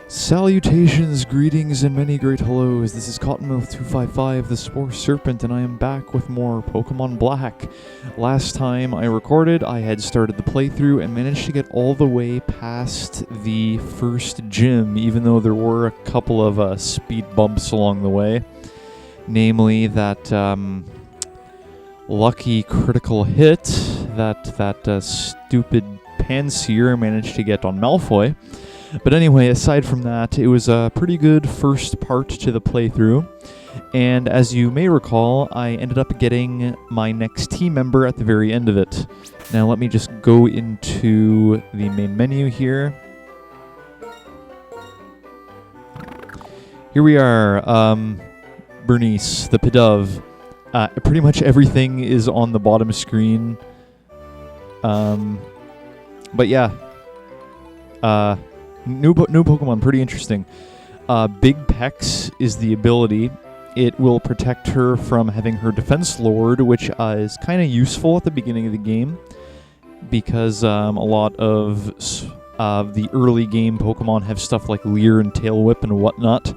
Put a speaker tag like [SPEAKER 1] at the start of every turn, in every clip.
[SPEAKER 1] Salutations, greetings, and many great hellos. This is Cottonmouth255, the Spore Serpent, and I am back with more Pokemon Black. Last time I recorded, I had started the playthrough and managed to get all the way past the first gym, even though there were a couple of speed bumps along the way. Namely, that lucky critical hit that stupid Panseer managed to get on Malfoy. But anyway, aside from that, it was a pretty good first part to the playthrough. And as you may recall, I ended up getting my next team member at the very end of it. Now let me just go into the main menu here. Here we are, Bernice, the Pidove. Pretty much everything is on the bottom screen. But yeah. New Pokemon, pretty interesting. Big Pex is the ability. It will protect her from having her defense lowered, which is kind of useful at the beginning of the game, because a lot of the early game Pokemon have stuff like Leer and Tail Whip and whatnot.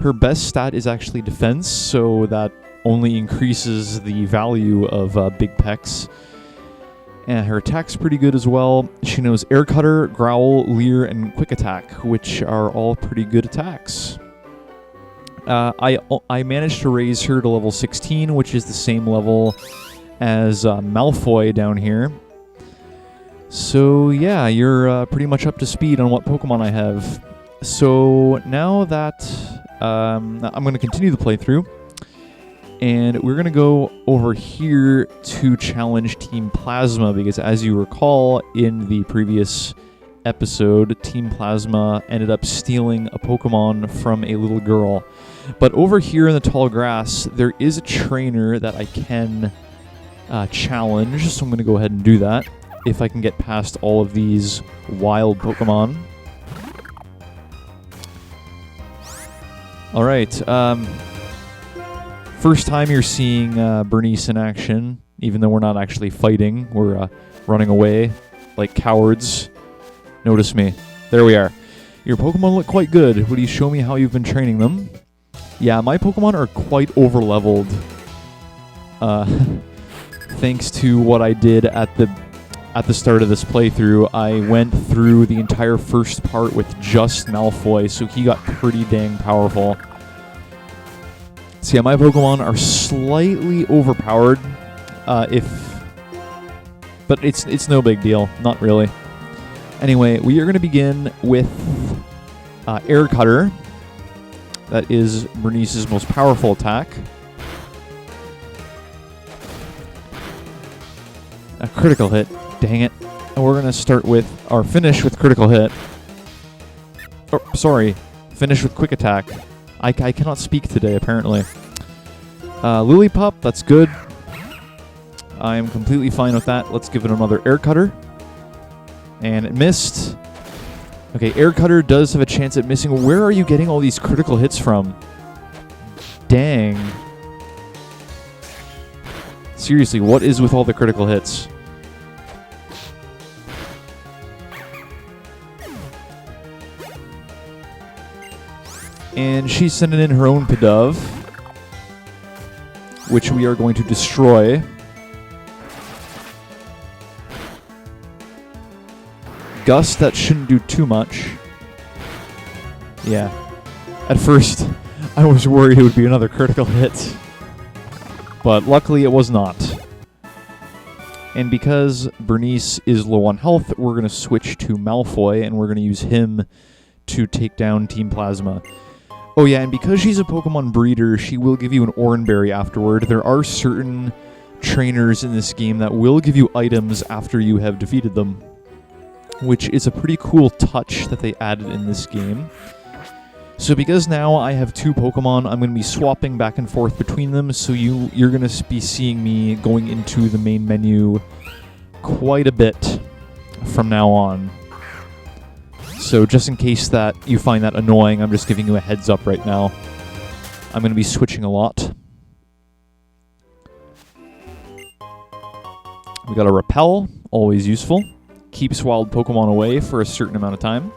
[SPEAKER 1] Her best stat is actually defense, so that only increases the value of Big Pex. And her attack's pretty good as well. She knows Air Cutter, Growl, Leer, and Quick Attack, which are all pretty good attacks. I managed to raise her to level 16, which is the same level as Malfoy down here. So yeah, you're pretty much up to speed on what Pokemon I have. So now that I'm going to continue the playthrough. And we're going to go over here to challenge Team Plasma, because as you recall, in the previous episode, Team Plasma ended up stealing a Pokemon from a little girl. But over here in the tall grass, there is a trainer that I can challenge, so I'm going to go ahead and do that, if I can get past all of these wild Pokemon. Alright, first time you're seeing Bernice in action, even though we're not actually fighting. We're running away like cowards. Notice me. There we are. Your Pokemon look quite good. Would you show me how you've been training them? Yeah, my Pokemon are quite over-leveled. Thanks to what I did at the start of this playthrough, I went through the entire first part with just Malfoy, so he got pretty dang powerful. So yeah, my Pokemon are slightly overpowered, but it's no big deal, not really. Anyway, we are going to begin with Air Cutter. That is Bernice's most powerful attack. A critical hit, dang it. And we're going to start with our finish with critical hit. Oh, sorry, finish with quick attack. I cannot speak today, apparently. Lillipup, that's good. I am completely fine with that. Let's give it another Air Cutter. And it missed. Okay, Air Cutter does have a chance at missing. Where are you getting all these critical hits from? Dang. Seriously, what is with all the critical hits? And she's sending in her own Pidove, which we are going to destroy. Gust, that shouldn't do too much. Yeah. At first, I was worried it would be another critical hit. But luckily it was not. And because Bernice is low on health, we're going to switch to Malfoy, and we're going to use him to take down Team Plasma. Oh yeah, and because she's a Pokemon breeder, she will give you an Oranberry afterward. There are certain trainers in this game that will give you items after you have defeated them, which is a pretty cool touch that they added in this game. So because now I have two Pokemon, I'm going to be swapping back and forth between them, so you're going to be seeing me going into the main menu quite a bit from now on. So just in case that you find that annoying, I'm just giving you a heads up right now. I'm going to be switching a lot. We got a Repel, always useful. Keeps wild Pokemon away for a certain amount of time.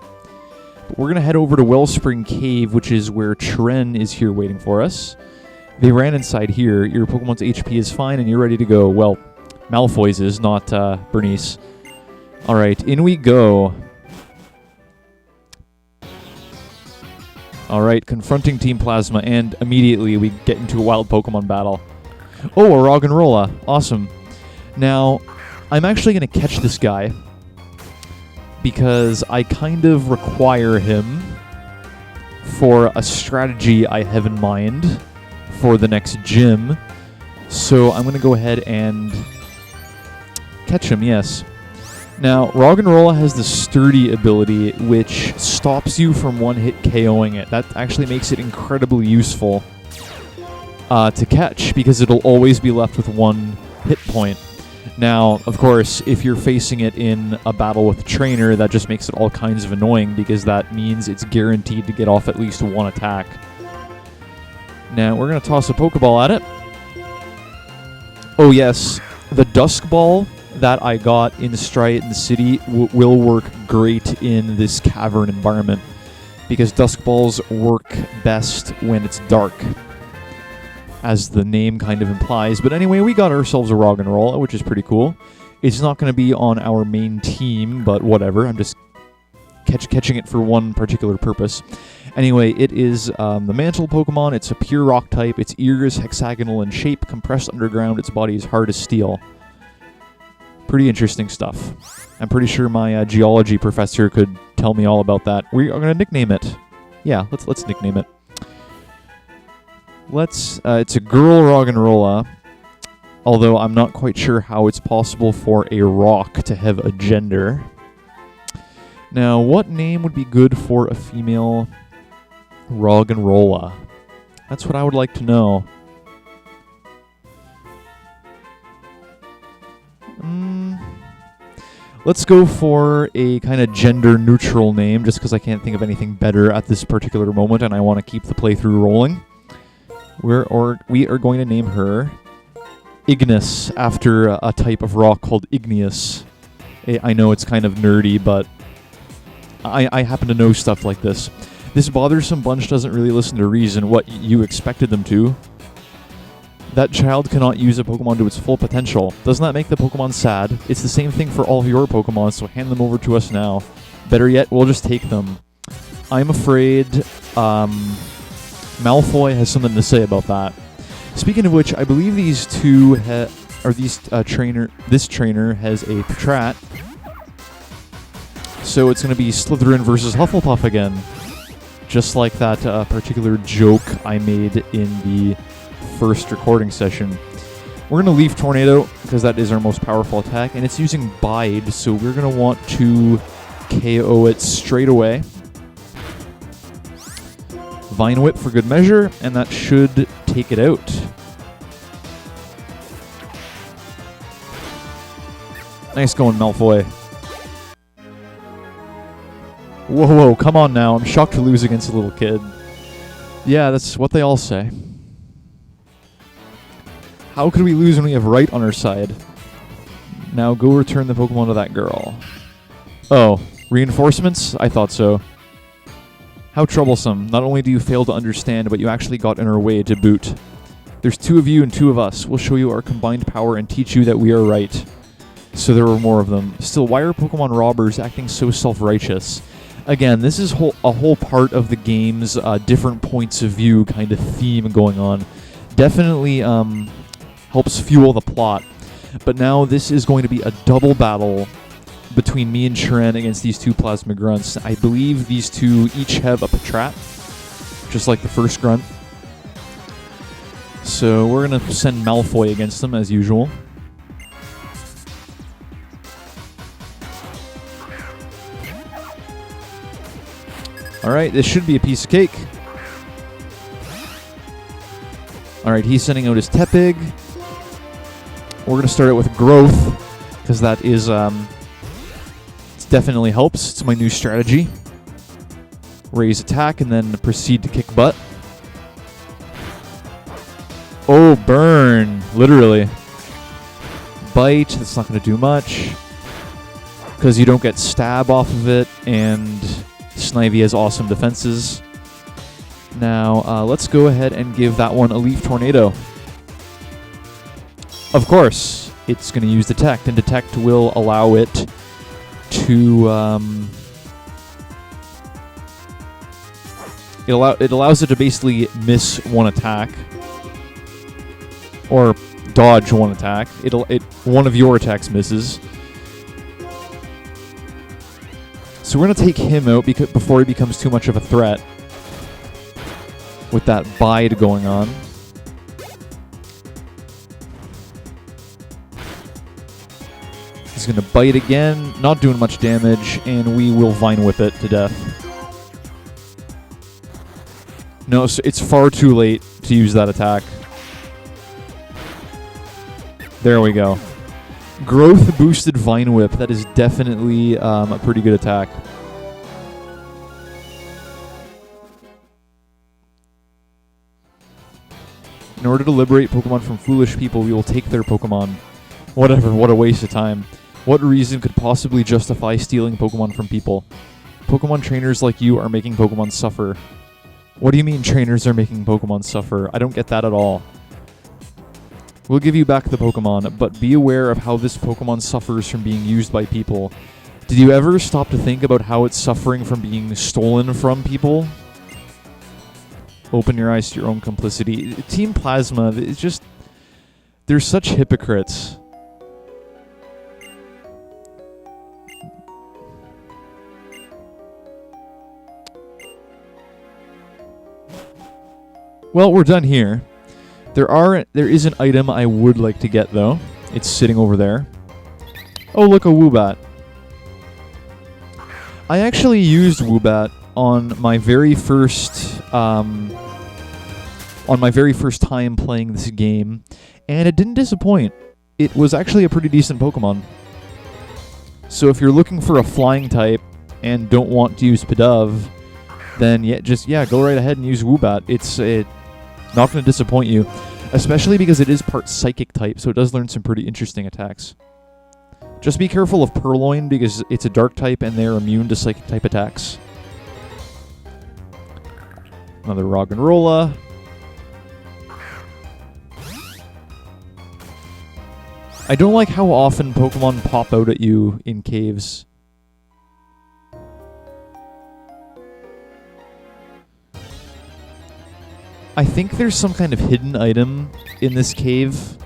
[SPEAKER 1] But we're going to head over to Wellspring Cave, which is where Tren is here waiting for us. They ran inside here. Your Pokemon's HP is fine, and you're ready to go. Well, Malfoy's is, not Bernice. All right, in we go. All right, confronting Team Plasma, and immediately we get into a wild Pokemon battle. Oh, a Roggenrola. Awesome. Now, I'm actually going to catch this guy because I kind of require him for a strategy I have in mind for the next gym. So I'm going to go ahead and catch him, yes. Now, Roggenrola has the Sturdy ability, which stops you from one-hit KOing it. That actually makes it incredibly useful to catch, because it'll always be left with one hit point. Now, of course, if you're facing it in a battle with a trainer, that just makes it all kinds of annoying, because that means it's guaranteed to get off at least one attack. Now, we're going to toss a Pokeball at it. Oh yes, the Dusk Ball that I got in Striaton City will work great in this cavern environment, because Dusk Balls work best when it's dark, as the name kind of implies. But anyway, we got ourselves a Roggenrola, which is pretty cool. It's not going to be on our main team, but whatever. I'm just catching it for one particular purpose. Anyway, it is the Mantle Pokemon. It's a pure rock type. Its ear is hexagonal in shape, compressed underground. Its body is hard as steel. Pretty interesting stuff. I'm pretty sure my geology professor could tell me all about that. We are going to nickname it. Yeah, let's nickname it. It's a girl Roggenrola, although I'm not quite sure how it's possible for a rock to have a gender. Now, what name would be good for a female Roggenrola? That's what I would like to know. Let's go for a kind of gender-neutral name, just because I can't think of anything better at this particular moment, and I want to keep the playthrough rolling. We are going to name her Ignis, after a type of rock called igneous. I know it's kind of nerdy, but I happen to know stuff like this. This bothersome bunch doesn't really listen to reason. What, you expected them to? That child cannot use a Pokemon to its full potential. Doesn't that make the Pokemon sad? It's the same thing for all of your Pokemon, so hand them over to us now. Better yet, we'll just take them. I'm afraid Malfoy has something to say about that. Speaking of which, I believe these two this trainer has a Patrat. So it's going to be Slytherin versus Hufflepuff again. Just like that particular joke I made in the first recording session. We're going to Leaf Tornado, because that is our most powerful attack, and it's using Bide, so we're going to want to KO it straight away. Vine Whip for good measure, and that should take it out. Nice going, Malfoy. Whoa, come on now. I'm shocked to lose against a little kid. Yeah, that's what they all say. How could we lose when we have right on our side? Now go return the Pokemon to that girl. Oh, reinforcements? I thought so. How troublesome. Not only do you fail to understand, but you actually got in our way to boot. There's two of you and two of us. We'll show you our combined power and teach you that we are right. So there were more of them. Still, why are Pokemon robbers acting so self-righteous? Again, this is a whole part of the game's different points of view kind of theme going on. Definitely helps fuel the plot. But now this is going to be a double battle between me and Tren against these two Plasma Grunts. I believe these two each have a Patrat, just like the first Grunt. So we're going to send Malfoy against them as usual. Alright, this should be a piece of cake. Alright, he's sending out his Tepig. We're going to start it with Growth, because that is, it definitely helps. It's my new strategy. Raise attack and then proceed to kick butt. Oh, burn. Literally. Bite, that's not going to do much, because you don't get stab off of it, and Snivy has awesome defenses. Now, let's go ahead and give that one a Leaf Tornado. Of course, it's going to use Detect, and Detect will allow it to... It allows it to basically miss one attack. Or dodge one attack. One of your attacks misses. So we're going to take him out before he becomes too much of a threat. With that bide going on. He's going to bite again, not doing much damage, and we will Vine Whip it to death. No, so it's far too late to use that attack. There we go. Growth boosted Vine Whip. That is definitely a pretty good attack. In order to liberate Pokemon from foolish people, we will take their Pokemon. Whatever, what a waste of time. What reason could possibly justify stealing Pokemon from people? Pokemon trainers like you are making Pokemon suffer. What do you mean trainers are making Pokemon suffer? I don't get that at all. We'll give you back the Pokemon, but be aware of how this Pokemon suffers from being used by people. Did you ever stop to think about how it's suffering from being stolen from people? Open your eyes to your own complicity. Team Plasma, it's just... They're such hypocrites. Well, we're done here. There is an item I would like to get, though. It's sitting over there. Oh, look, a Woobat. I actually used Woobat on my very first time playing this game, and it didn't disappoint. It was actually a pretty decent Pokemon. So if you're looking for a flying type and don't want to use Pidove, then go right ahead and use Woobat. It's not going to disappoint you, especially because it is part Psychic type, so it does learn some pretty interesting attacks. Just be careful of Purloin because it's a Dark type and they're immune to Psychic type attacks. Another Roggenrola. I don't like how often Pokemon pop out at you in caves. I think there's some kind of hidden item in this cave,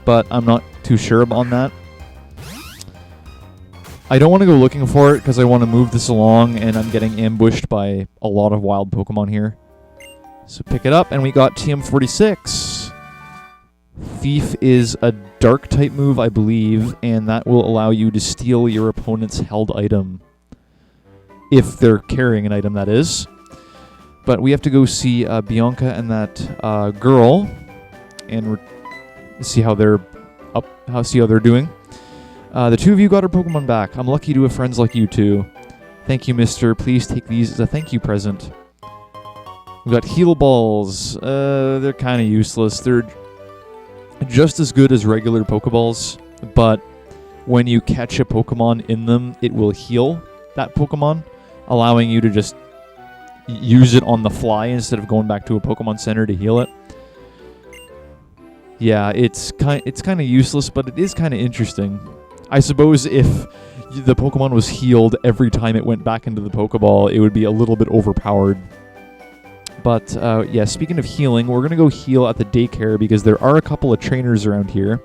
[SPEAKER 1] but I'm not too sure on that. I don't want to go looking for it because I want to move this along and I'm getting ambushed by a lot of wild Pokemon here. So pick it up and we got TM46. Thief is a Dark type move, I believe, and that will allow you to steal your opponent's held item. If they're carrying an item, that is. But we have to go see Bianca and that girl, and see how they're doing. The two of you got our Pokemon back. I'm lucky to have friends like you two. Thank you, mister. Please take these as a thank you present. We got Heal Balls. They're kind of useless. They're just as good as regular Pokeballs, but when you catch a Pokemon in them, it will heal that Pokemon, allowing you to just use it on the fly instead of going back to a Pokemon Center to heal it. Yeah, it's kind of useless, but it is kind of interesting. I suppose if the Pokemon was healed every time it went back into the Pokeball, it would be a little bit overpowered. But yeah, speaking of healing, we're going to go heal at the daycare because there are a couple of trainers around here.